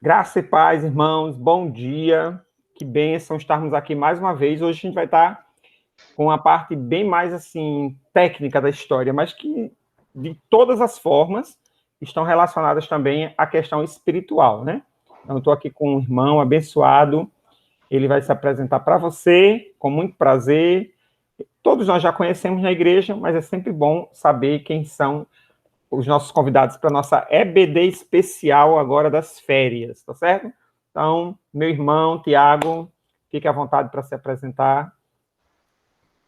Graça e paz, irmãos, bom dia. Que bênção estarmos aqui mais uma vez. Hoje a gente vai estar com uma parte bem mais assim técnica da história, mas que de todas as formas estão relacionadas também à questão espiritual, né? Então, eu estou aqui com um irmão abençoado. Ele vai se apresentar para você com muito prazer. Todos nós já conhecemos na igreja, mas é sempre bom saber quem são os nossos convidados para a nossa EBD especial agora das férias, tá certo? Então, meu irmão, Tiago, fique à vontade para se apresentar.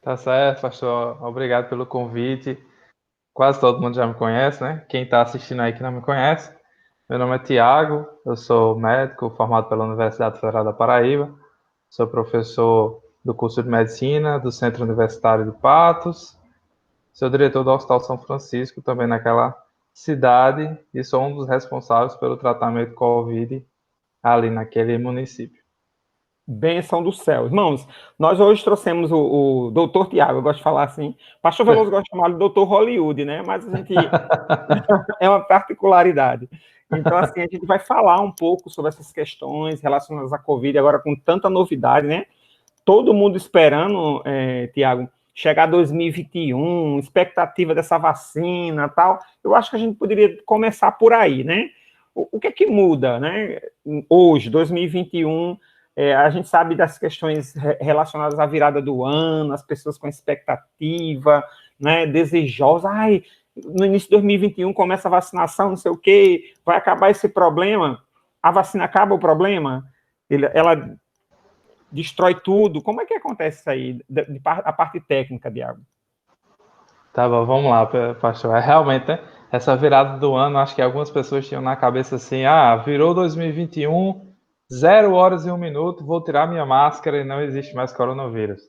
Tá certo, pastor. Obrigado pelo convite. Quase todo mundo já me conhece, né? Quem está assistindo aí que não me conhece. Meu nome é Tiago, eu sou médico formado pela Universidade Federal da Paraíba. Sou professor do curso de medicina do Centro Universitário de Patos. Sou diretor do Hospital São Francisco, também naquela cidade, e sou um dos responsáveis pelo tratamento COVID ali naquele município. Bênção do céu. Irmãos, nós hoje trouxemos o doutor Tiago, eu gosto de falar assim. Pastor Veloso gosta de chamar de doutor Hollywood, né? Mas a gente é uma particularidade. Então, assim, a gente vai falar um pouco sobre essas questões relacionadas à Covid, agora com tanta novidade, né? Todo mundo esperando, Tiago, chegar 2021, expectativa dessa vacina tal. Eu acho que a gente poderia começar por aí, né? O que é que muda, né? Hoje, 2021, a gente sabe das questões relacionadas à virada do ano, as pessoas com expectativa, né, desejosas. Ai, no início de 2021 começa a vacinação, não sei o quê, vai acabar esse problema. A vacina acaba o problema? Ela destrói tudo. Como é que acontece isso aí, a parte técnica, Diago? Tá bom, vamos lá, pastor. É realmente, né, essa virada do ano, acho que algumas pessoas tinham na cabeça assim: virou 2021, 0 horas e 1 minuto, vou tirar minha máscara e não existe mais coronavírus.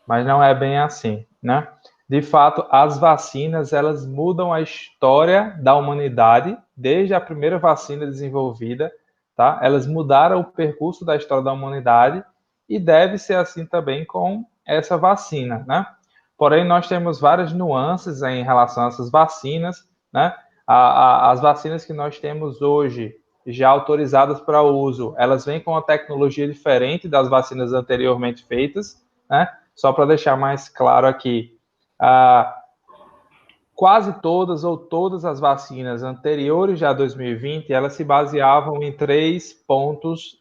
Mas não é bem assim, né? De fato, as vacinas, elas mudam a história da humanidade desde a primeira vacina desenvolvida, tá? Elas mudaram o percurso da história da humanidade e deve ser assim também com essa vacina, né? Porém, nós temos várias nuances em relação a essas vacinas, né? As vacinas que nós temos hoje, já autorizadas para uso, elas vêm com uma tecnologia diferente das vacinas anteriormente feitas, né? Só para deixar mais claro aqui, quase todas ou todas as vacinas anteriores a 2020, elas se baseavam em 3 pontos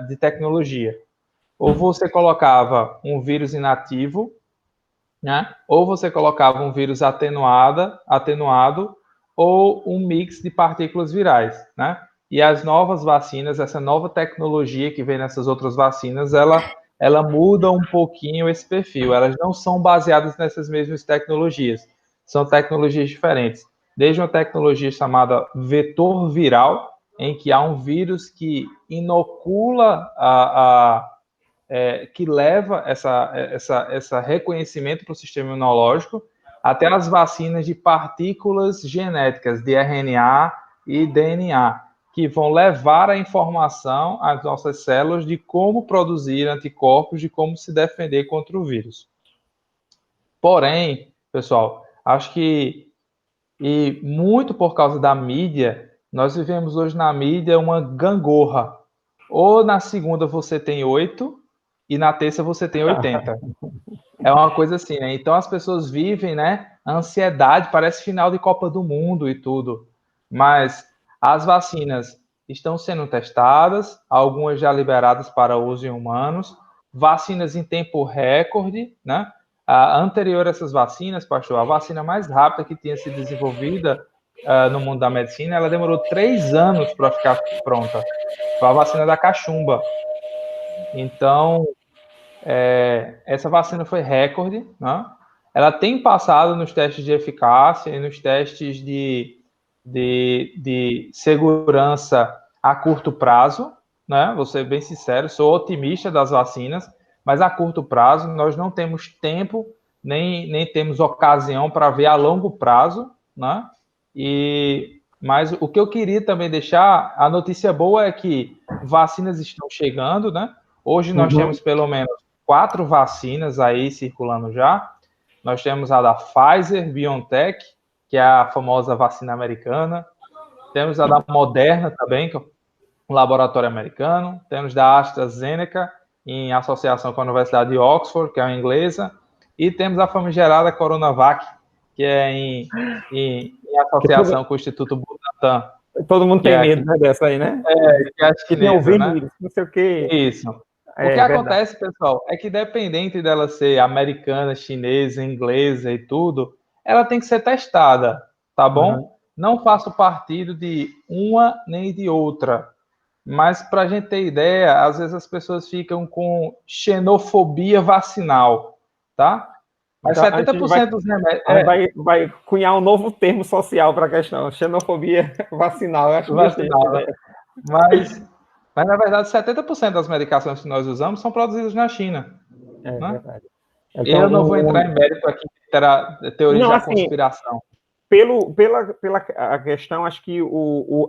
de tecnologia. Ou você colocava um vírus inativo, né? Ou você colocava um vírus atenuado, ou um mix de partículas virais, né? E as novas vacinas, essa nova tecnologia que vem nessas outras vacinas, ela muda um pouquinho esse perfil. Elas não são baseadas nessas mesmas tecnologias, são tecnologias diferentes. Desde uma tecnologia chamada vetor viral, em que há um vírus que inocula que leva essa reconhecimento para o sistema imunológico, até as vacinas de partículas genéticas de RNA e DNA, que vão levar a informação às nossas células de como produzir anticorpos, de como se defender contra o vírus. Porém, pessoal, acho que, e muito por causa da mídia, nós vivemos hoje na mídia uma gangorra. Ou na segunda você tem 8 e na terça você tem 80. É uma coisa assim, né? Então as pessoas vivem, né? A ansiedade, parece final de Copa do Mundo e tudo. Mas as vacinas estão sendo testadas, algumas já liberadas para uso em humanos, vacinas em tempo recorde, né? A anterior a essas vacinas, pastor, a vacina mais rápida que tinha sido desenvolvida no mundo da medicina, ela demorou 3 anos para ficar pronta. Foi a vacina da cachumba. Então, essa vacina foi recorde, né? Ela tem passado nos testes de eficácia e nos testes de segurança a curto prazo, né? Vou ser bem sincero, sou otimista das vacinas, mas a curto prazo nós não temos tempo nem temos ocasião para ver a longo prazo, né? Mas o que eu queria também deixar, a notícia boa é que vacinas estão chegando, né? Hoje nós Uhum. temos pelo menos 4 vacinas aí circulando já. Nós temos a da Pfizer, BioNTech, que é a famosa vacina americana. Temos a da Moderna também, um laboratório americano, temos da AstraZeneca, em associação com a Universidade de Oxford, que é a inglesa, e temos a famigerada Coronavac, que é em associação com o Instituto Butantan. Todo mundo que tem é medo, aqui, né, dessa aí, né? que é a Que tem o chinesa, né? vírus, não sei o quê. Isso. O que É verdade. acontece, pessoal, é que dependente dela ser americana, chinesa, inglesa e tudo, ela tem que ser testada, tá bom? Uhum. Não faço partido de uma nem de outra. Mas para a gente ter ideia, às vezes as pessoas ficam com xenofobia vacinal, tá? Mas Então, 70% dos remédios. a gente vai cunhar um novo termo social para a questão, xenofobia vacinal. Eu acho que gostei dessa Vacinal, né? ideia. Mas, na verdade, 70% das medicações que nós usamos são produzidas na China, É né? verdade. Então, Eu não vou entrar em mérito aqui de teorias não, da assim, conspiração. pela a questão, acho que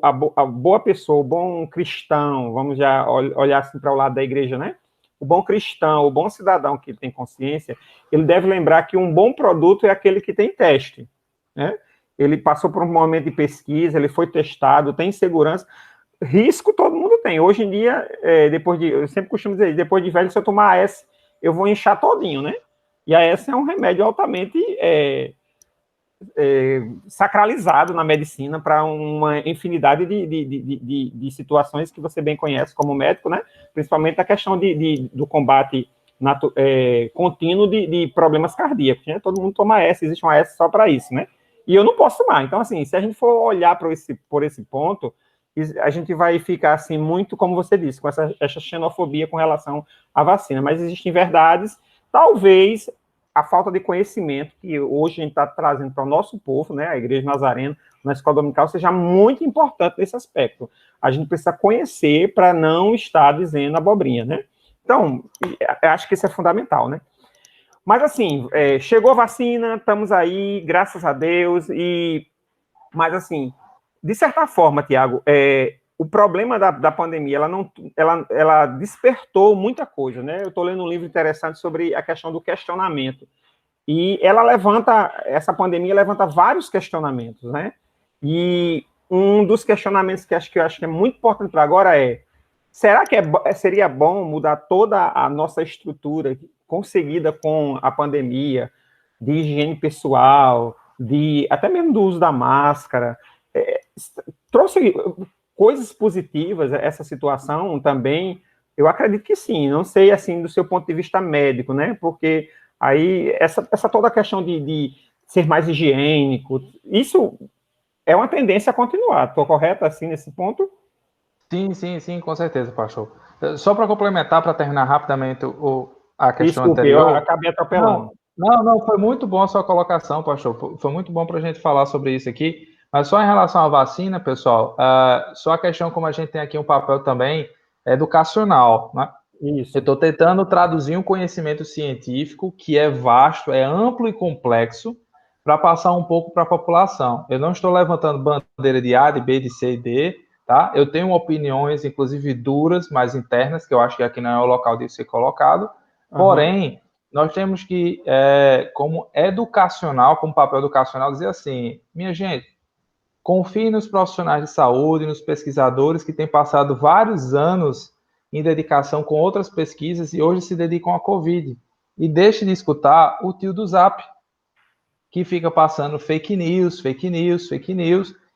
a boa pessoa, o bom cristão, vamos já olhar assim para o lado da igreja, né? O bom cristão, o bom cidadão que tem consciência, ele deve lembrar que um bom produto é aquele que tem teste, né? Ele passou por um momento de pesquisa, ele foi testado, tem segurança. Risco todo mundo tem. Hoje em dia, eu sempre costumo dizer, depois de velho, se eu tomar AS, eu vou inchar todinho, né? E a AS é um remédio altamente sacralizado na medicina para uma infinidade de situações que você bem conhece como médico, né? Principalmente a questão do combate contínuo de problemas cardíacos, né? Todo mundo toma AS, existe uma AS só para isso, né? E eu não posso tomar. Então, assim, se a gente for olhar por esse ponto, a gente vai ficar, assim, muito, como você disse, com essa xenofobia com relação à vacina. Mas existem verdades, talvez a falta de conhecimento que hoje a gente está trazendo para o nosso povo, né, a Igreja Nazarena, na escola dominical, seja muito importante nesse aspecto. A gente precisa conhecer para não estar dizendo abobrinha, né? Então, acho que isso é fundamental, né? Mas, assim, chegou a vacina, estamos aí, graças a Deus, mas, assim, de certa forma, Tiago, o problema da pandemia, ela despertou muita coisa, né? Eu estou lendo um livro interessante sobre a questão do questionamento. E essa pandemia levanta vários questionamentos, né? E um dos questionamentos que eu acho que é muito importante para agora será que seria bom mudar toda a nossa estrutura conseguida com a pandemia, de higiene pessoal, até mesmo do uso da máscara? Trouxe coisas positivas essa situação também? Eu acredito que sim, não sei, assim, do seu ponto de vista médico, né? Porque aí, essa toda a questão de ser mais higiênico, isso é uma tendência a continuar. Estou correto, assim, nesse ponto? Sim, com certeza, pastor. Só para complementar, para terminar rapidamente a questão Desculpe, eu anterior. acabei atropelando. Não, foi muito bom a sua colocação, pastor. Foi muito bom para a gente falar sobre isso aqui. Mas só em relação à vacina, pessoal, só a questão, como a gente tem aqui um papel também educacional, né? Isso. Eu estou tentando traduzir um conhecimento científico que é vasto, é amplo e complexo, para passar um pouco para a população. Eu não estou levantando bandeira de A, de B, de C e D, tá? Eu tenho opiniões, inclusive duras, mais internas, que eu acho que aqui não é o local de ser colocado. Porém, nós temos que, como educacional, como papel educacional, dizer assim, minha gente, confie nos profissionais de saúde, nos pesquisadores que têm passado vários anos em dedicação com outras pesquisas e hoje se dedicam à Covid. E deixe de escutar o tio do Zap, que fica passando fake news,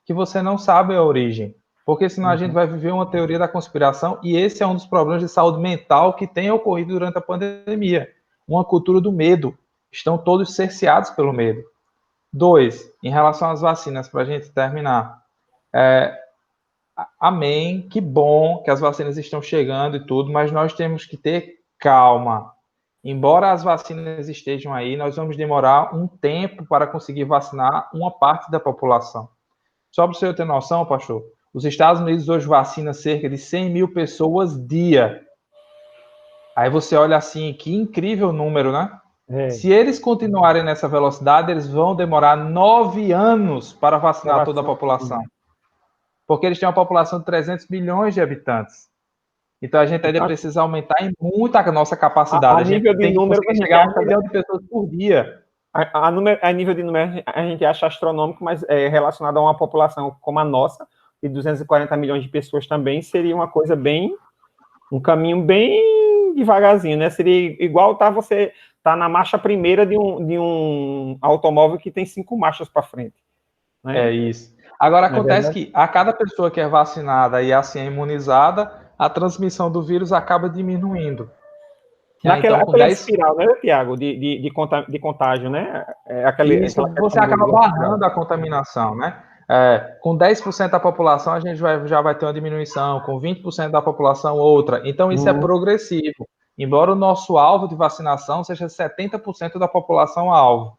que você não sabe a origem. Porque senão a gente vai viver uma teoria da conspiração e esse é um dos problemas de saúde mental que tem ocorrido durante a pandemia. Uma cultura do medo. Estão todos cerceados pelo medo. 2, em relação às vacinas, para a gente terminar. Amém, que bom que as vacinas estão chegando e tudo, mas nós temos que ter calma. Embora as vacinas estejam aí, nós vamos demorar um tempo para conseguir vacinar uma parte da população. Só para você ter noção, pastor, os Estados Unidos hoje vacinam cerca de 100 mil pessoas dia. Aí você olha assim, que incrível número, né? Se eles continuarem nessa velocidade, eles vão demorar 9 anos para vacinar toda a população. Porque eles têm uma população de 300 milhões de habitantes. Então a gente ainda precisa aumentar em muito a nossa capacidade. A nível de número, conseguir chegar a 1 milhão de pessoas por dia. A nível de número, a gente acha astronômico, mas relacionado a uma população como a nossa, e 240 milhões de pessoas também, seria uma coisa bem, um caminho bem devagarzinho, né? Seria igual você tá na marcha primeira de um automóvel que tem 5 marchas para frente, né? É isso. Agora, Não é acontece verdade? que a cada pessoa que é vacinada e assim é imunizada, a transmissão do vírus acaba diminuindo. Então, com Aquela 10, espiral, né, Tiago, de contágio, né? isso Aquela você questão acaba da espiral. barrando a contaminação, né? Com 10% da população, a gente já vai ter uma diminuição, com 20% da população, outra. Então, isso é Uhum, progressivo. Embora o nosso alvo de vacinação seja 70% da população alvo,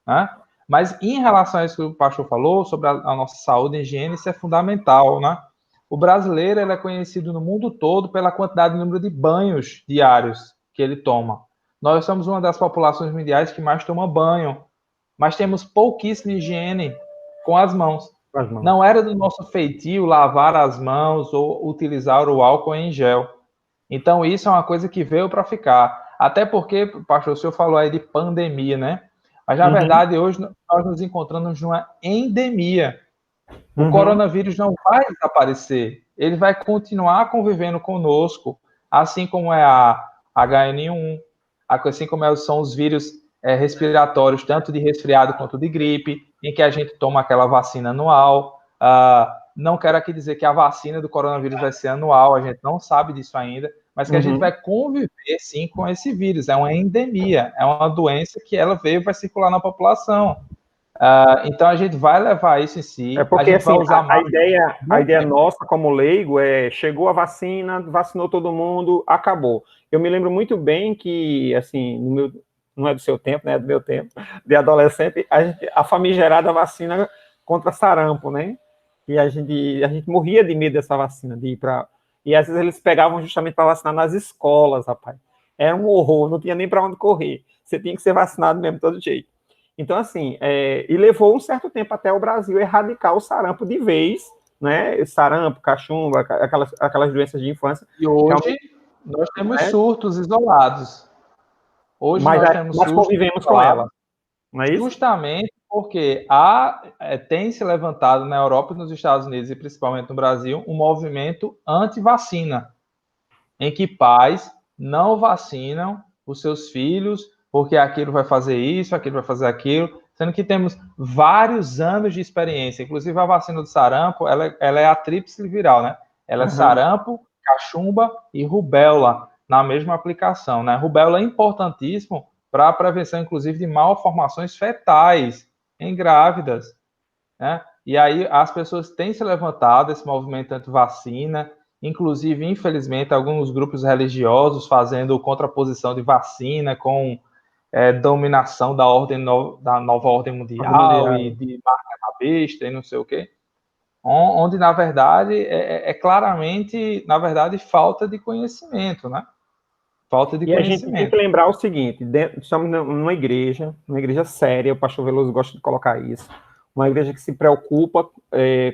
né? Mas em relação a isso que o pastor falou, sobre a nossa saúde e higiene, isso é fundamental, né? O brasileiro ele é conhecido no mundo todo pela quantidade de número de banhos diários que ele toma. Nós somos uma das populações mundiais que mais toma banho, mas temos pouquíssima higiene com as mãos. com as mãos. Não era do nosso feitio lavar as mãos ou utilizar o álcool em gel. Então, isso é uma coisa que veio para ficar. Até porque, pastor, o senhor falou aí de pandemia, né? Mas, na Uhum, verdade, hoje nós nos encontramos numa endemia. O uhum, coronavírus não vai desaparecer. Ele vai continuar convivendo conosco, assim como é a HN1, assim como são os vírus respiratórios, tanto de resfriado quanto de gripe, em que a gente toma aquela vacina anual. Não quero aqui dizer que a vacina do coronavírus vai ser anual, a gente não sabe disso ainda, mas que a gente uhum. vai conviver sim com esse vírus. É uma endemia, é uma doença que ela veio e vai circular na população. Então a gente vai levar isso em É si, a porque, gente vai assim, usar a muito ideia tempo. nossa como leigo chegou a vacina, vacinou todo mundo, acabou. Eu me lembro muito bem que, assim, não é do seu tempo, né, é do meu tempo, de adolescente, a famigerada vacina contra sarampo, né? E a gente morria de medo dessa vacina, de ir para... E às vezes eles pegavam justamente para vacinar nas escolas, rapaz. Era um horror, não tinha nem para onde correr. Você tinha que ser vacinado mesmo, de todo jeito. Então, assim, e levou um certo tempo até o Brasil erradicar o sarampo de vez, né? Sarampo, cachumba, aquelas doenças de infância, E hoje realmente, nós temos né? surtos isolados. Hoje Mas nós temos nós surtos convivemos com isolados, ela, não é isso? justamente porque tem se levantado na Europa e nos Estados Unidos, e principalmente no Brasil, um movimento anti-vacina, em que pais não vacinam os seus filhos porque aquilo vai fazer isso, aquilo vai fazer aquilo, sendo que temos vários anos de experiência. Inclusive a vacina do sarampo, ela é a tríplice viral, né? Ela é Uhum. sarampo, cachumba e rubéola na mesma aplicação, né? Rubéola é importantíssimo para a prevenção, inclusive, de malformações fetais em grávidas, né? E aí as pessoas têm se levantado esse movimento anti-vacina, inclusive, infelizmente, alguns grupos religiosos fazendo contraposição de vacina com dominação da nova ordem Ordem mundial e mundial. de marca na besta e não sei o quê, onde, na verdade, claramente, na verdade, falta de conhecimento, né? Falta de E a gente tem que conhecimento. lembrar o seguinte: estamos numa igreja séria, o pastor Veloso gosta de colocar isso, uma igreja que se preocupa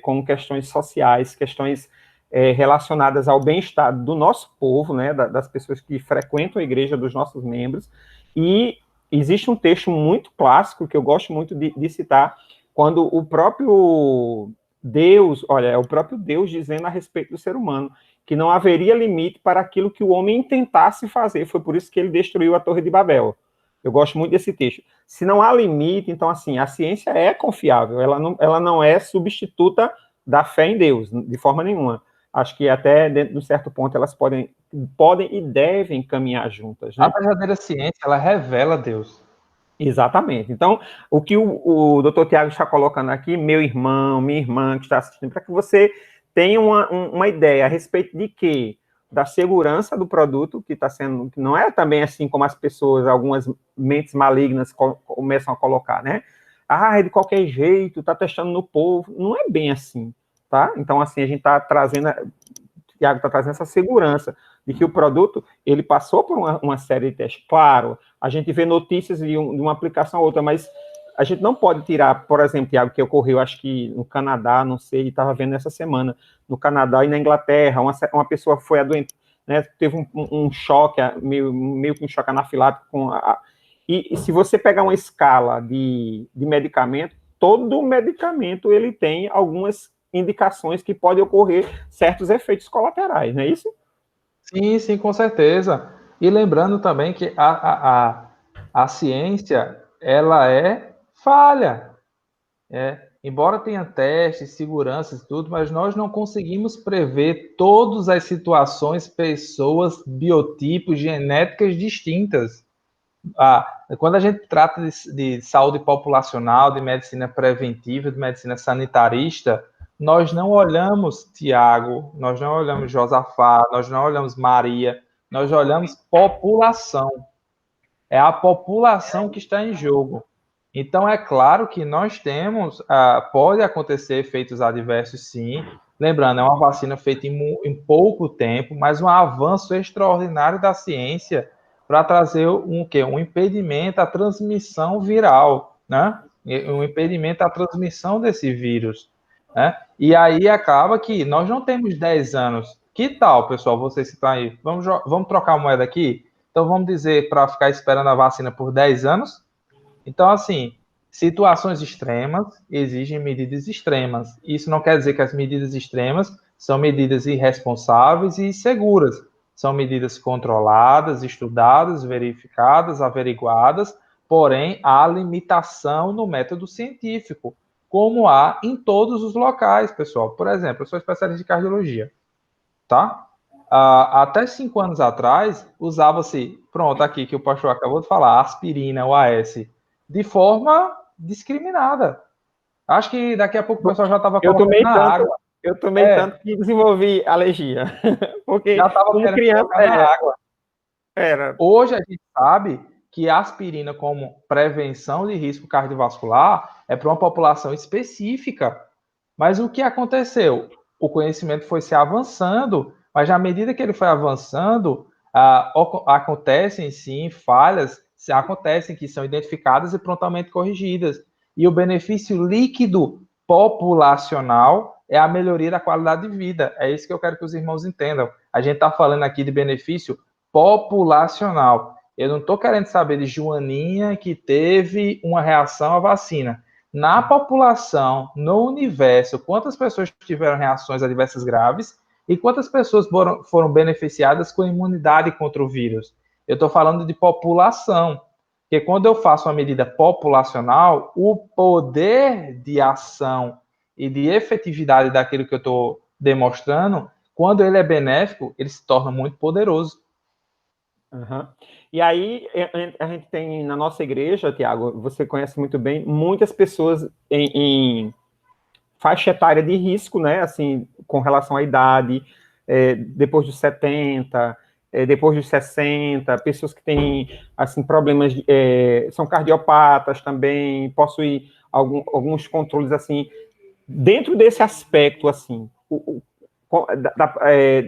com questões sociais, questões relacionadas ao bem-estar do nosso povo, né, das pessoas que frequentam a igreja, dos nossos membros, e existe um texto muito clássico que eu gosto muito de citar, quando o próprio Deus, olha, é o próprio Deus dizendo a respeito do ser humano, que não haveria limite para aquilo que o homem tentasse fazer. Foi por isso que ele destruiu a Torre de Babel. Eu gosto muito desse texto. Se não há limite, então, assim, a ciência é confiável, ela não é substituta da fé em Deus, de forma nenhuma. Acho que até dentro de um certo ponto elas podem e devem caminhar juntas, A né? verdadeira ciência, ela revela Deus. Exatamente. Então, o que o doutor Tiago está colocando aqui, meu irmão, minha irmã que está assistindo, para que você tenha uma ideia a respeito de quê? Da segurança do produto que está sendo, que não é também assim como as pessoas, algumas mentes malignas começam a colocar, né? Ah, é de qualquer jeito, está testando no povo. Não é bem assim, tá? Então, assim, a gente está trazendo, Tiago está trazendo essa segurança de que o produto ele passou por uma série de testes. Claro, a gente vê notícias de uma aplicação a outra, mas a gente não pode tirar, por exemplo, Tiago, que ocorreu, acho que no Canadá, não sei, estava vendo essa semana, no Canadá e na Inglaterra, uma pessoa foi adoente, né, teve um choque, meio que um choque anafilático e se você pegar uma escala de medicamento, todo medicamento ele tem algumas indicações que podem ocorrer certos efeitos colaterais, não é isso? Sim, sim, com certeza. E lembrando também que a ciência, ela é falha. Embora tenha testes, seguranças e tudo, mas nós não conseguimos prever todas as situações, pessoas, biotipos, genéticas distintas. Quando a gente trata de saúde populacional, de medicina preventiva, de medicina sanitarista, nós não olhamos Tiago, nós não olhamos Josafá, nós não olhamos Maria, nós olhamos população. É a população que está em jogo. Então, é claro que nós temos, pode acontecer efeitos adversos, sim. Lembrando, é uma vacina feita em pouco tempo, mas um avanço extraordinário da ciência para trazer um impedimento à transmissão viral, né? Um impedimento à transmissão desse vírus, né? E aí acaba que nós não temos 10 anos. Que tal, pessoal, vocês que estão aí? Vamos trocar a moeda aqui? Então, vamos dizer, para ficar esperando a vacina por 10 anos? Então, assim, situações extremas exigem medidas extremas. Isso não quer dizer que as medidas extremas são medidas irresponsáveis e seguras. São medidas controladas, estudadas, verificadas, averiguadas, porém, há limitação no método científico, como há em todos os locais, pessoal. Por exemplo, eu sou especialista de cardiologia, tá? Até 5 anos atrás, usava-se, pronto, aqui que o pastor acabou de falar, aspirina, o AS, de forma discriminada. Acho que daqui a pouco o pessoal já estava colocando na água. Eu tomei tanto que desenvolvi alergia. Porque, Já estava como querendo criança, colocar na água. era. Hoje a gente sabe que a aspirina, como prevenção de risco cardiovascular, é para uma população específica. Mas o que aconteceu? O conhecimento foi se avançando, mas à medida que ele foi avançando, acontecem sim falhas, acontecem que são identificadas e prontamente corrigidas. E o benefício líquido populacional é a melhoria da qualidade de vida. É isso que eu quero que os irmãos entendam. A gente está falando aqui de benefício populacional. Eu não estou querendo saber de Joaninha que teve uma reação à vacina. Na população, no universo, quantas pessoas tiveram reações adversas graves e quantas pessoas foram beneficiadas com imunidade contra o vírus? Eu estou falando de população, porque quando eu faço uma medida populacional, o poder de ação e de efetividade daquilo que eu estou demonstrando, quando ele é benéfico, ele se torna muito poderoso. Uhum. E aí, a gente tem na nossa igreja, Tiago, você conhece muito bem, muitas pessoas em faixa etária de risco, né? Assim, com relação à idade, depois dos 70, depois dos 60, pessoas que têm, assim, problemas, são cardiopatas também, possuem alguns controles, assim, dentro desse aspecto, assim,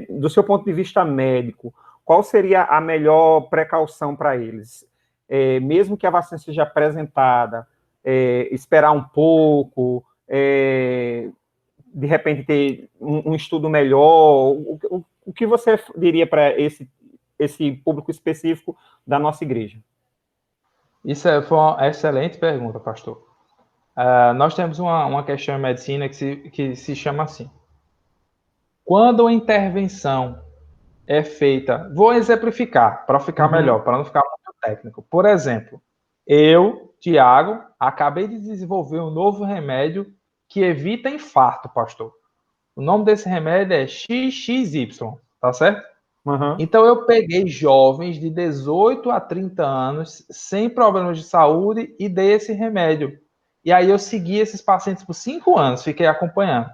do seu ponto de vista médico, qual seria a melhor precaução para eles? Mesmo que a vacina seja apresentada, esperar um pouco, de repente ter um estudo melhor? O que você diria para esse público específico da nossa igreja? Isso foi uma excelente pergunta, pastor. Nós temos uma questão em medicina que se chama assim. Quando a intervenção é feita, vou exemplificar para ficar melhor, para não ficar muito técnico. Por exemplo, eu, Tiago, acabei de desenvolver um novo remédio que evita infarto, pastor. O nome desse remédio é XXY, tá certo? Uhum. Então eu peguei jovens de 18 a 30 anos sem problemas de saúde e dei esse remédio. E aí eu segui esses pacientes por 5 anos, fiquei acompanhando.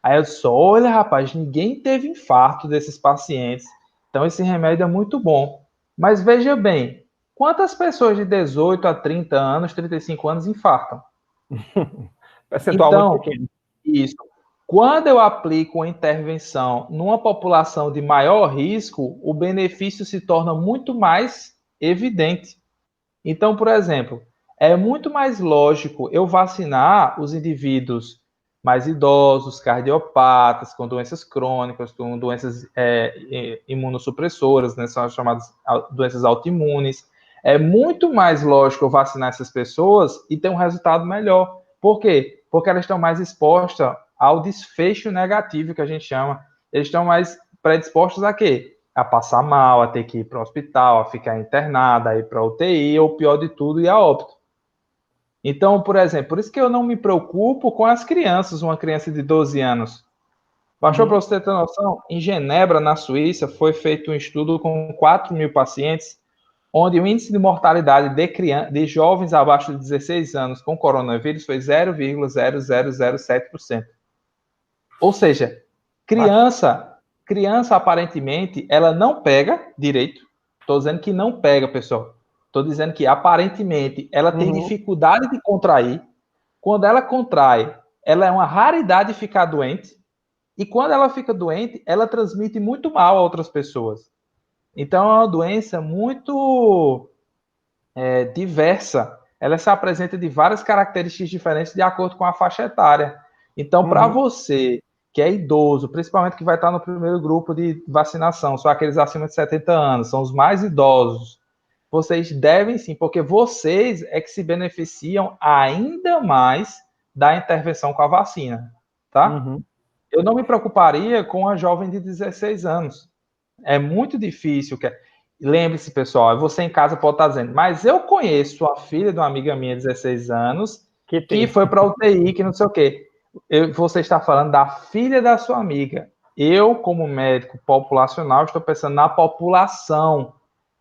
Aí eu disse, olha, rapaz, ninguém teve infarto desses pacientes. Então esse remédio é muito bom. Mas veja bem, quantas pessoas de 18 a 30 anos, 35 anos infartam? Percentual muito Então, pequeno. isso. Quando eu aplico uma intervenção numa população de maior risco, o benefício se torna muito mais evidente. Então, por exemplo, é muito mais lógico eu vacinar os indivíduos mais idosos, cardiopatas, com doenças crônicas, com doenças imunossupressoras, né, são as chamadas doenças autoimunes. É muito mais lógico eu vacinar essas pessoas e ter um resultado melhor. Por quê? Porque elas estão mais expostas ao desfecho negativo, que a gente chama. Eles estão mais predispostos a quê? A passar mal, a ter que ir para o hospital, a ficar internada, a ir para a UTI, ou pior de tudo, ir a óbito. Então, por exemplo, por isso que eu não me preocupo com as crianças, uma criança de 12 anos. Baixou para você ter noção, em Genebra, na Suíça, foi feito um estudo com 4.000 pacientes, onde o índice de mortalidade de jovens abaixo de 16 anos com coronavírus foi 0,0007%. Ou seja, criança aparentemente, ela não pega direito. Estou dizendo que não pega, pessoal. Estou dizendo que aparentemente ela tem dificuldade de contrair. Quando ela contrai, ela é uma raridade ficar doente. E quando ela fica doente, ela transmite muito mal a outras pessoas. Então, é uma doença muito diversa. Ela se apresenta de várias características diferentes de acordo com a faixa etária. Então, para você que é idoso, principalmente que vai estar no primeiro grupo de vacinação, são aqueles acima de 70 anos, são os mais idosos, vocês devem sim, porque vocês é que se beneficiam ainda mais da intervenção com a vacina, tá? Eu não me preocuparia com a jovem de 16 anos. É muito difícil. Lembre-se, pessoal, você em casa pode estar dizendo, mas eu conheço a filha de uma amiga minha de 16 anos que foi para a UTI, que não sei o quê. Você está falando da filha da sua amiga. Eu, como médico populacional, estou pensando na população.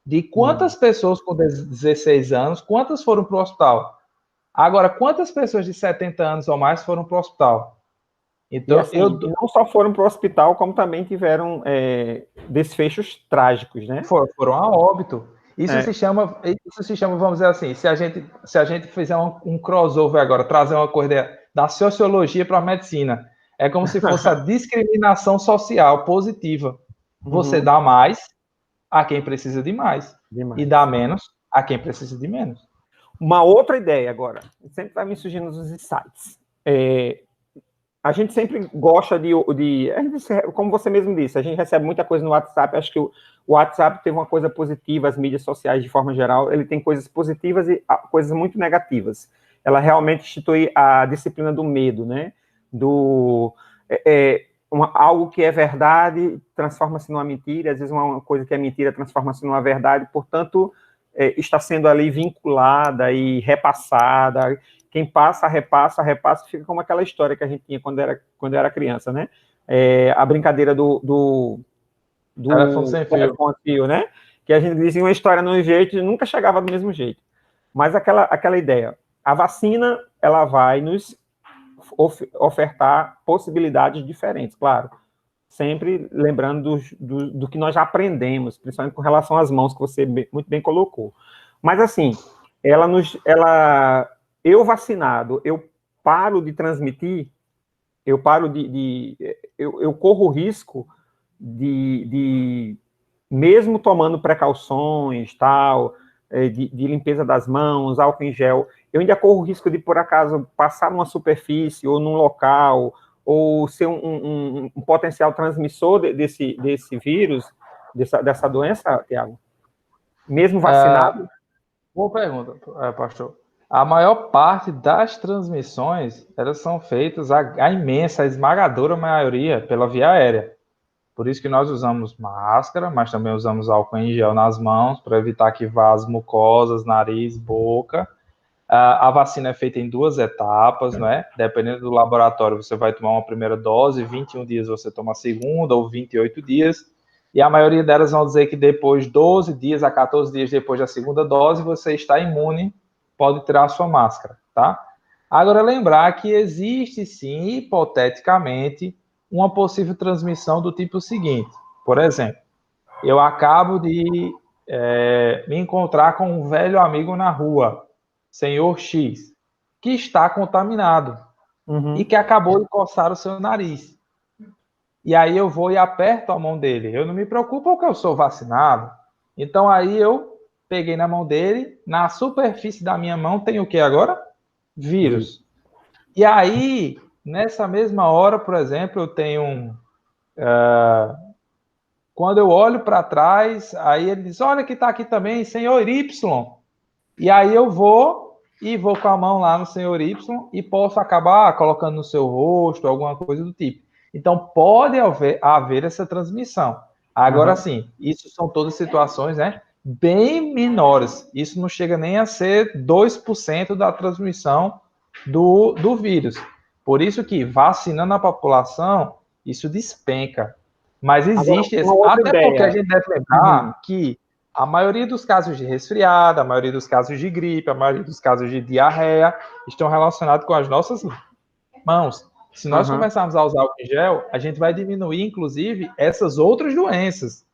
De quantas pessoas com 16 anos, quantas foram para o hospital? Agora, quantas pessoas de 70 anos ou mais foram para o hospital? Então, e assim, não só foram para o hospital, como também tiveram desfechos trágicos, né? Foram a óbito. Isso se chama, vamos dizer assim, se a gente fizer um crossover agora, trazer uma coisa da sociologia para a medicina, é como se fosse a discriminação social positiva. Você dá mais a quem precisa de mais. E dá menos a quem precisa de menos. Uma outra ideia agora, sempre vai me surgindo nos insights. A gente sempre gosta como você mesmo disse, a gente recebe muita coisa no WhatsApp. Acho que o WhatsApp teve uma coisa positiva, as mídias sociais de forma geral, ele tem coisas positivas e coisas muito negativas. Ela realmente institui a disciplina do medo, né? Algo que é verdade transforma-se numa mentira, às vezes uma coisa que é mentira transforma-se numa verdade, portanto, está sendo ali vinculada e repassada. Quem passa, repassa, fica como aquela história que a gente tinha quando era criança, né? A brincadeira do telefone sem fio, né? Que a gente dizia uma história de um jeito e nunca chegava do mesmo jeito. Mas aquela ideia, a vacina, ela vai nos ofertar possibilidades diferentes, claro. Sempre lembrando do que nós já aprendemos, principalmente com relação às mãos, que você muito bem colocou. Mas, assim, eu vacinado, eu paro de transmitir, eu corro o risco de mesmo tomando precauções, tal, de limpeza das mãos, álcool em gel, eu ainda corro o risco de, por acaso, passar numa superfície ou num local, ou ser um potencial transmissor desse vírus, dessa doença, Tiago? Mesmo vacinado? Boa pergunta, pastor. A maior parte das transmissões, elas são feitas, a imensa, a esmagadora maioria, pela via aérea. Por isso que nós usamos máscara, mas também usamos álcool em gel nas mãos, para evitar que vá as mucosas, nariz, boca. A vacina é feita em 2 etapas, não é? Dependendo do laboratório, você vai tomar uma primeira dose, 21 dias você toma a segunda, ou 28 dias. E a maioria delas vão dizer que depois, 12 dias a 14 dias depois da segunda dose, você está imune, pode tirar a sua máscara, tá? Agora, lembrar que existe, sim, hipoteticamente, uma possível transmissão do tipo seguinte. Por exemplo, eu acabo de me encontrar com um velho amigo na rua, senhor X, que está contaminado e que acabou de coçar o seu nariz. E aí eu vou e aperto a mão dele. Eu não me preocupo porque eu sou vacinado. Então aí eu peguei na mão dele, na superfície da minha mão tem o que agora? Vírus. E aí, nessa mesma hora, por exemplo, eu tenho quando eu olho para trás, aí ele diz, olha que está aqui também, senhor Y. E aí eu vou e vou com a mão lá no senhor Y e posso acabar colocando no seu rosto, alguma coisa do tipo. Então, pode haver essa transmissão. Agora, sim, isso são todas situações, né, bem menores. Isso não chega nem a ser 2% da transmissão do vírus. Por isso que, vacinando a população, isso despenca. Mas existe, até porque a gente deve lembrar que a maioria dos casos de resfriado, a maioria dos casos de gripe, a maioria dos casos de diarreia estão relacionados com as nossas mãos. Se nós começarmos a usar álcool em gel, a gente vai diminuir, inclusive, essas outras doenças.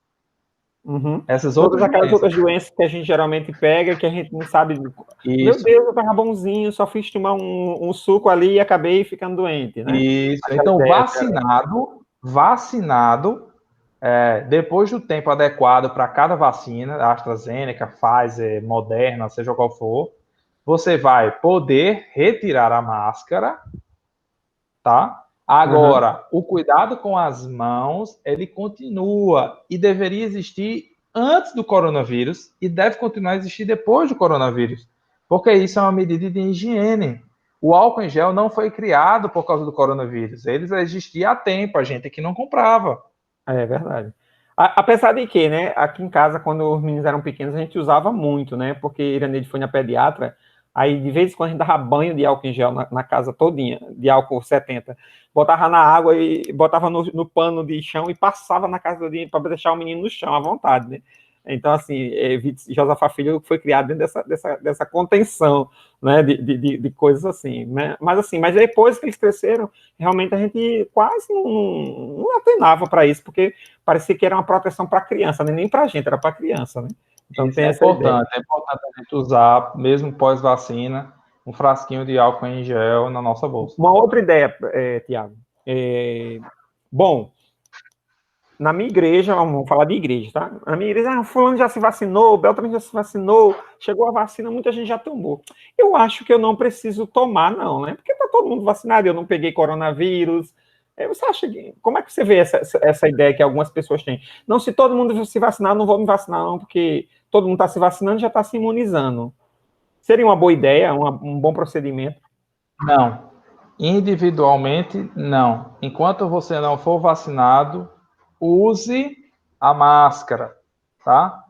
Todas aquelas outras doenças que a gente geralmente pega, que a gente não sabe. Meu Deus, eu tava bonzinho, só fiz tomar um suco ali e acabei ficando doente, né? Isso. Então, vacinado, depois do tempo adequado para cada vacina, AstraZeneca, Pfizer, Moderna, seja qual for, você vai poder retirar a máscara, tá? Agora, o cuidado com as mãos, ele continua e deveria existir antes do coronavírus e deve continuar a existir depois do coronavírus, porque isso é uma medida de higiene. O álcool em gel não foi criado por causa do coronavírus, ele já existia há tempo, a gente aqui não comprava. É verdade. Apesar de que, né, aqui em casa, quando os meninos eram pequenos, a gente usava muito, né, porque Iraneide foi na pediatra, aí de vez em quando a gente dava banho de álcool em gel na casa todinha, de álcool 70, botava na água e botava no pano de chão e passava na casa todinha para deixar o menino no chão à vontade, né. Então, assim, Josafa Filho foi criado dentro dessa contenção, né, de coisas assim, né? Mas depois que eles cresceram, realmente a gente quase não atenava para isso, porque parecia que era uma proteção para a criança, né? Nem para a gente, era para a criança, né? Então tem essa ideia. É importante a gente usar, mesmo pós-vacina, um frasquinho de álcool em gel na nossa bolsa. Uma outra ideia, Tiago. Bom, na minha igreja, vamos falar de igreja, tá? Na minha igreja, fulano já se vacinou, Beltrano já se vacinou, chegou a vacina, muita gente já tomou. Eu acho que eu não preciso tomar, não, né? Porque tá todo mundo vacinado, eu não peguei coronavírus. Você acha que, como é que você vê essa ideia que algumas pessoas têm? Não, se todo mundo se vacinar, não vou me vacinar, não, porque todo mundo está se vacinando e já está se imunizando. Seria uma boa ideia, um bom procedimento? Não. Individualmente, não. Enquanto você não for vacinado, use a máscara, tá?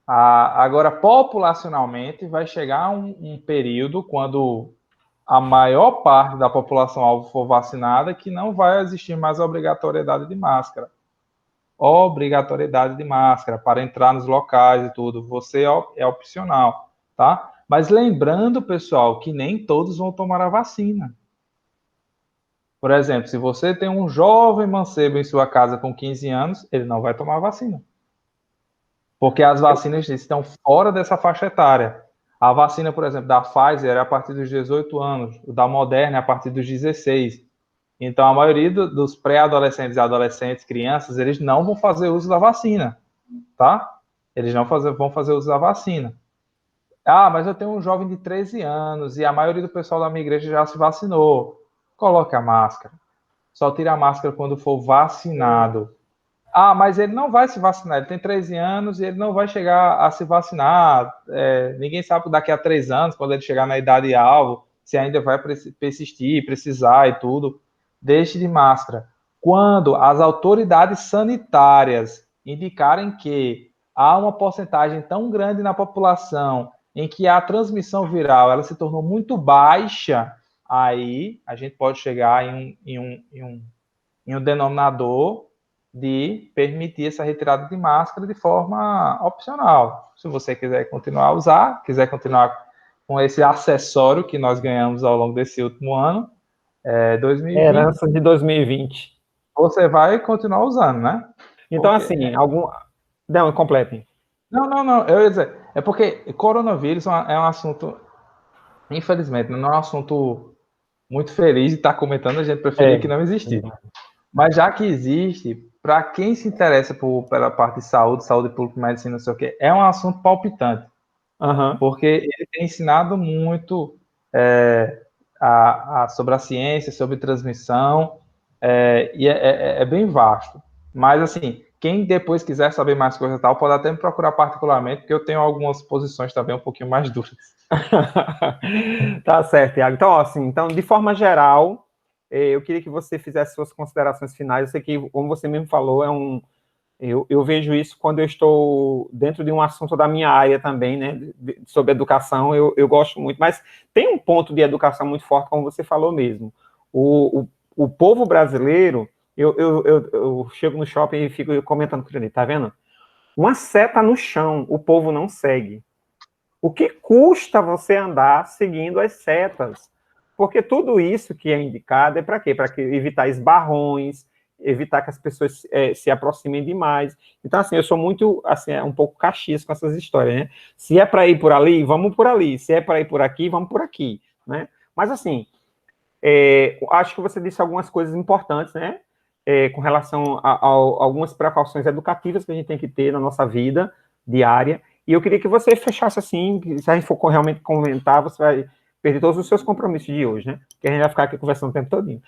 Agora, populacionalmente, vai chegar um período quando a maior parte da população-alvo for vacinada que não vai existir mais a obrigatoriedade de máscara. Obrigatoriedade de máscara para entrar nos locais e tudo. Você é opcional, tá? Mas lembrando, pessoal, que nem todos vão tomar a vacina. Por exemplo, se você tem um jovem mancebo em sua casa com 15 anos, ele não vai tomar a vacina. Porque as vacinas estão fora dessa faixa etária. A vacina, por exemplo, da Pfizer é a partir dos 18 anos, o da Moderna é a partir dos 16. Então, a maioria dos pré-adolescentes e adolescentes, crianças, eles não vão fazer uso da vacina, tá? Eles não vão fazer uso da vacina. Ah, mas eu tenho um jovem de 13 anos e a maioria do pessoal da minha igreja já se vacinou. Coloque a máscara. Só tire a máscara quando for vacinado. Ah, mas ele não vai se vacinar. Ele tem 13 anos e ele não vai chegar a se vacinar. Ninguém sabe daqui a 3 anos, quando ele chegar na idade-alvo, se ainda vai persistir, precisar e tudo. Deixe de máscara. Quando as autoridades sanitárias indicarem que há uma porcentagem tão grande na população em que a transmissão viral ela se tornou muito baixa, aí a gente pode chegar em um denominador de permitir essa retirada de máscara de forma opcional. Se você quiser continuar a usar, quiser continuar com esse acessório que nós ganhamos ao longo desse último ano, 2020. Herança de 2020. Você vai continuar usando, né? Então, porque... assim, Não, completem. Não. Eu ia dizer, é porque coronavírus é um assunto, infelizmente, não é um assunto muito feliz de estar comentando, a gente preferia que não existisse. Mas já que existe, para quem se interessa pela parte de saúde pública, medicina, não sei o quê, é um assunto palpitante. Porque ele tem ensinado muito sobre a ciência, sobre transmissão, e é bem vasto. Mas, assim, quem depois quiser saber mais coisa e tal, pode até me procurar particularmente, porque eu tenho algumas posições também um pouquinho mais duras. Tá certo, Iago. Então, ó, assim, então, de forma geral, eu queria que você fizesse suas considerações finais. Eu sei que, como você mesmo falou, eu vejo isso quando eu estou dentro de um assunto da minha área também, né, sobre educação, eu gosto muito, mas tem um ponto de educação muito forte, como você falou mesmo. O povo brasileiro, eu chego no shopping e fico comentando com ele, tá vendo? Uma seta no chão, o povo não segue. O que custa você andar seguindo as setas? Porque tudo isso que é indicado é para quê? Para evitar esbarrões, evitar que as pessoas se aproximem demais. Então, assim, eu sou muito, assim, um pouco caxias com essas histórias, né? Se é para ir por ali, vamos por ali. Se é para ir por aqui, vamos por aqui, né? Mas, assim, acho que você disse algumas coisas importantes, né? Com relação a algumas precauções educativas que a gente tem que ter na nossa vida diária. E eu queria que você fechasse assim, se a gente for realmente comentar, você vai perder todos os seus compromissos de hoje, né? Porque a gente vai ficar aqui conversando o tempo todinho.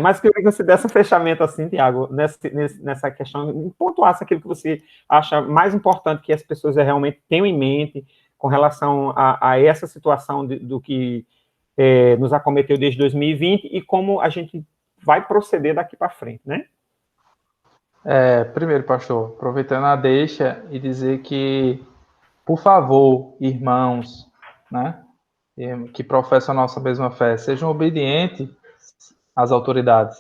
Mas eu queria que você desse um fechamento assim, Tiago, nessa questão, pontuasse aquilo que você acha mais importante que as pessoas realmente tenham em mente com relação a essa situação do que nos acometeu desde 2020 e como a gente vai proceder daqui para frente, né? Primeiro, pastor, aproveitando a deixa e dizer que, por favor, irmãos, né, que professam a nossa mesma fé, sejam obedientes às autoridades.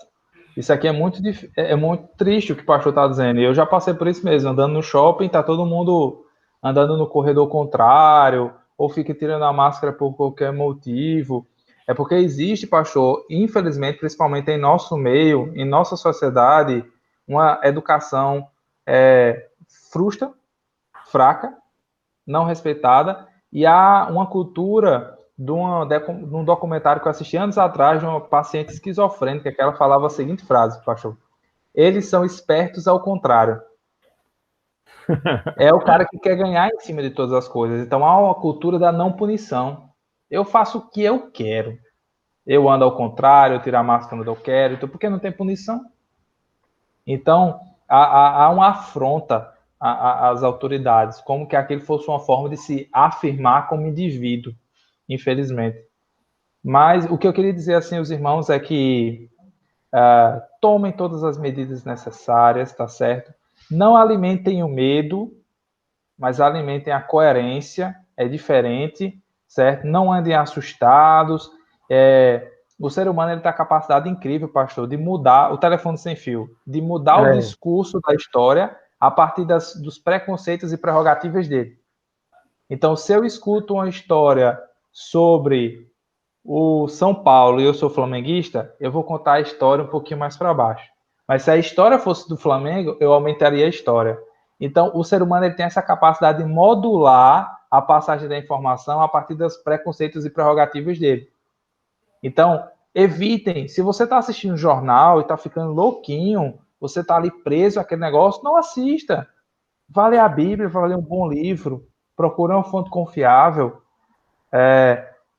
Isso aqui é muito triste o que o pastor está dizendo. E eu já passei por isso mesmo, andando no shopping, tá todo mundo andando no corredor contrário, ou fica tirando a máscara por qualquer motivo. É porque existe, pastor, infelizmente, principalmente em nosso meio, em nossa sociedade, uma educação frustra, fraca, não respeitada, e há uma cultura de um documentário que eu assisti anos atrás de uma paciente esquizofrênica que ela falava a seguinte frase, pastor: eles são espertos ao contrário. É o cara que quer ganhar em cima de todas as coisas. Então há uma cultura da não punição. Eu faço o que eu quero. Eu ando ao contrário, eu tiro a máscara quando eu quero. Então, por que não tem punição? Então, há uma afronta às autoridades, como que aquilo fosse uma forma de se afirmar como indivíduo, infelizmente. Mas o que eu queria dizer assim aos irmãos é que tomem todas as medidas necessárias, tá certo? Não alimentem o medo, mas alimentem a coerência, é diferente, certo? Não andem assustados. O ser humano tem a capacidade incrível, pastor, de mudar o telefone sem fio, de mudar o discurso da história a partir dos preconceitos e prerrogativas dele. Então, se eu escuto uma história sobre o São Paulo e eu sou flamenguista, eu vou contar a história um pouquinho mais para baixo. Mas se a história fosse do Flamengo, eu aumentaria a história. Então, o ser humano ele tem essa capacidade de modular a passagem da informação a partir dos preconceitos e prerrogativas dele. Então, evitem. Se você está assistindo um jornal e está ficando louquinho, você está ali preso àquele negócio, não assista. Vá ler a Bíblia, vá ler um bom livro, procure uma fonte confiável.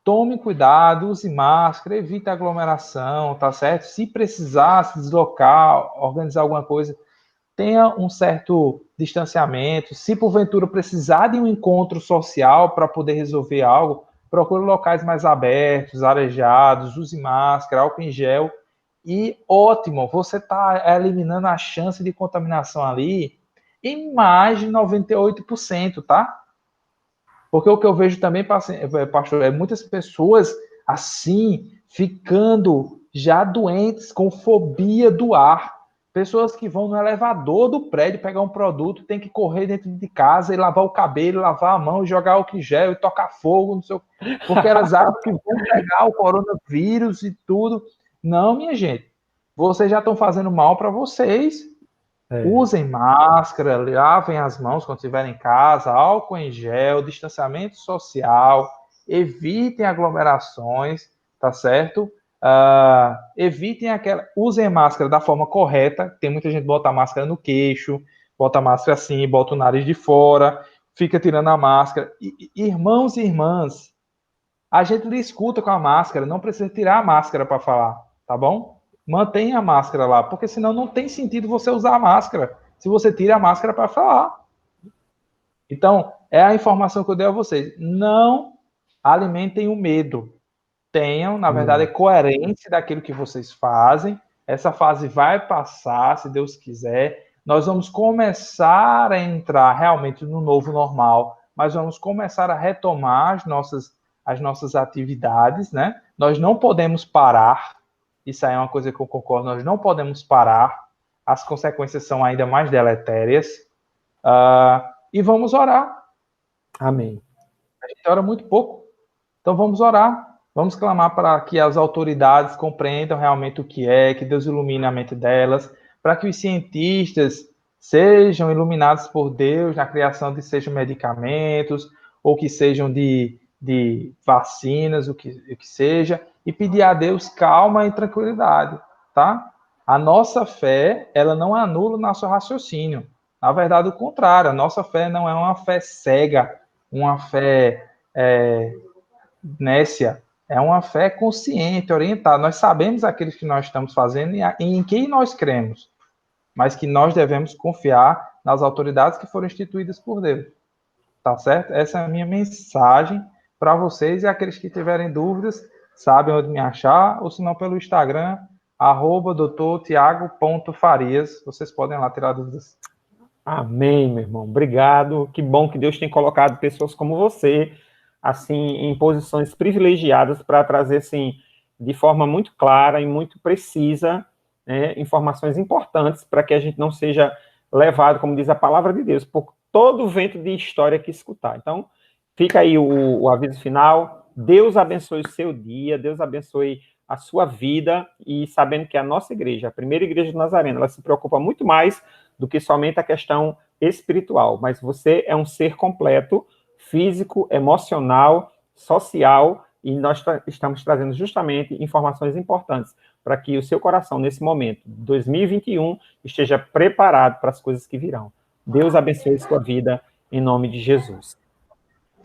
Tome cuidado, use máscara, evite aglomeração, tá certo? Se precisar se deslocar, organizar alguma coisa, tenha um certo distanciamento. Se porventura precisar de um encontro social para poder resolver algo, procure locais mais abertos, arejados, use máscara, álcool em gel. E ótimo, você está eliminando a chance de contaminação ali em mais de 98%, tá? Porque o que eu vejo também, pastor, é muitas pessoas assim, ficando já doentes, com fobia do ar. Pessoas que vão no elevador do prédio pegar um produto, tem que correr dentro de casa e lavar o cabelo, lavar a mão, jogar álcool em gel e tocar fogo, não sei, porque elas acham que vão pegar o coronavírus e tudo. Não, minha gente. Vocês já estão fazendo mal para vocês. Usem máscara, lavem as mãos quando estiverem em casa, álcool em gel, distanciamento social, evitem aglomerações, tá certo? Evitem usem máscara da forma correta. Tem muita gente que bota a máscara no queixo, bota a máscara assim, bota o nariz de fora, fica tirando a máscara. Irmãos e irmãs, a gente lhe escuta com a máscara, não precisa tirar a máscara para falar, tá bom? Mantenha a máscara lá, porque senão não tem sentido você usar a máscara se você tira a máscara para falar. Então, é a informação que eu dei a vocês. Não alimentem o medo. Tenham, na verdade, coerência daquilo que vocês fazem. Essa fase vai passar, se Deus quiser. Nós vamos começar a entrar realmente no novo normal, mas vamos começar a retomar as nossas atividades, né? Nós não podemos parar. Isso aí é uma coisa que eu concordo, nós não podemos parar. As consequências são ainda mais deletérias. E vamos orar. Amém. A gente ora muito pouco. Então vamos orar. Vamos clamar para que as autoridades compreendam realmente o que é, que Deus ilumine a mente delas, para que os cientistas sejam iluminados por Deus na criação de sejam medicamentos, ou que sejam de vacinas, o que seja, e pedir a Deus calma e tranquilidade, tá? A nossa fé, ela não anula o nosso raciocínio. Na verdade, o contrário, a nossa fé não é uma fé cega, uma fé nécia, é uma fé consciente, orientada. Nós sabemos aquilo que nós estamos fazendo e em quem nós cremos, mas que nós devemos confiar nas autoridades que foram instituídas por Deus. Tá certo? Essa é a minha mensagem para vocês, e aqueles que tiverem dúvidas, sabem onde me achar, ou se não pelo Instagram, @doutortiago.farias. Vocês podem lá tirar dúvidas. Amém, meu irmão. Obrigado. Que bom que Deus tem colocado pessoas como você, assim, em posições privilegiadas para trazer, assim, de forma muito clara e muito precisa, né, informações importantes para que a gente não seja levado, como diz a palavra de Deus, por todo o vento de história que escutar. Então, fica aí o aviso final. Deus abençoe o seu dia, Deus abençoe a sua vida, e sabendo que a nossa igreja, a primeira igreja de Nazareno, ela se preocupa muito mais do que somente a questão espiritual, mas você é um ser completo, físico, emocional, social, e nós estamos trazendo justamente informações importantes para que o seu coração, nesse momento, 2021, esteja preparado para as coisas que virão. Deus abençoe sua vida, em nome de Jesus.